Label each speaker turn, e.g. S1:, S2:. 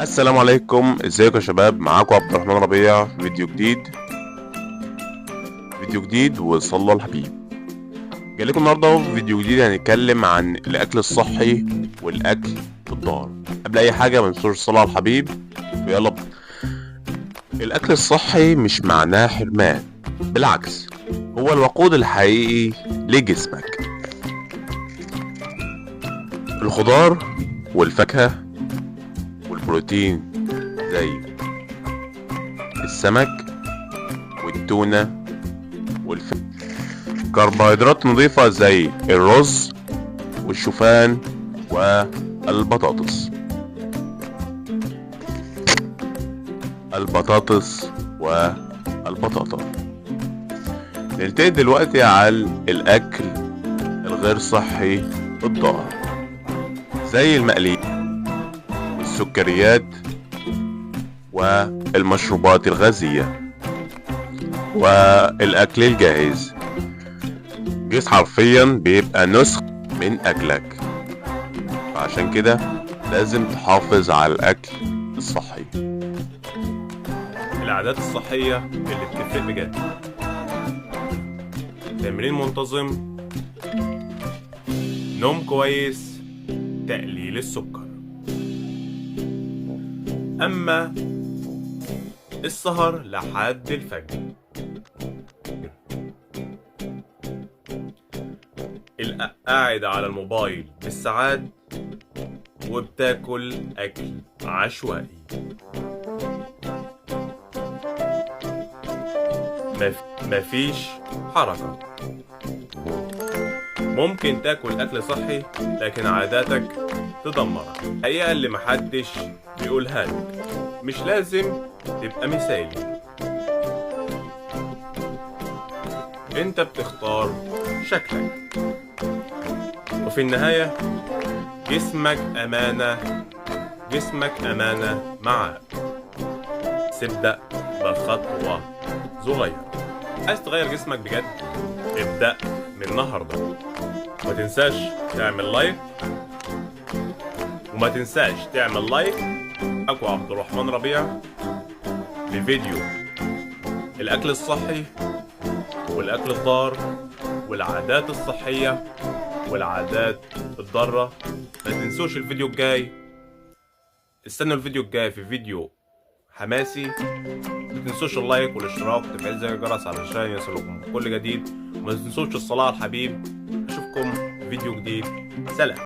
S1: السلام عليكم، ازيكم يا شباب؟ معاكم عبد الرحمن ربيع. فيديو جديد وصلى الحبيب. جاي لكم النهارده في فيديو جديد هنتكلم عن الاكل الصحي والاكل الضار. قبل اي حاجه ما تنسوش الصلاه على الحبيب ويلا بينا. الاكل الصحي مش معناه حرمان، بالعكس هو الوقود الحقيقي لجسمك. الخضار والفاكهه والبروتين زي السمك والتونة والفراخ، كربوهيدرات نظيفة زي الرز والشوفان والبطاطس. والبطاطا. ننتقل دلوقتي على الأكل الغير صحي الضار زي المقليات والسكريات والمشروبات الغازية والأكل الجاهز. جيس حرفيا بيبقى نسخ من أكلك، فعشان كده لازم تحافظ على الأكل الصحي.
S2: العادات الصحية اللي بتفرق بجد: تمرين منتظم، نوم كويس، تقليل السكر. أما السهر لحد الفجر، قاعد على الموبايل بالساعات وبتاكل أكل عشوائي. مفيش حركة. ممكن تاكل أكل صحي لكن عاداتك تدمرك. الحقيقة اللي محدش بيقولها لك: مش لازم تبقى مثالي، انت بتختار شكلك، وفي النهاية جسمك أمانة معاك. ابدأ بخطوة صغيرة. عايز تغير جسمك بجد؟ ابدأ من النهاردة. ما تنساش تعمل لايك، أكو عبد الرحمن ربيع لفيديو الأكل الصحي والأكل الضار والعادات الصحية والعادات الضارة. ما تنسوش الفيديو الجاي، استنوا الفيديو الجاي في فيديو حماسي. ما تنسوش اللايك والاشتراك وتفعيل زر الجرس علشان يصلكم كل جديد. وما تنسوش الصلاة على الحبيب. اشوفكم في فيديو جديد. سلام.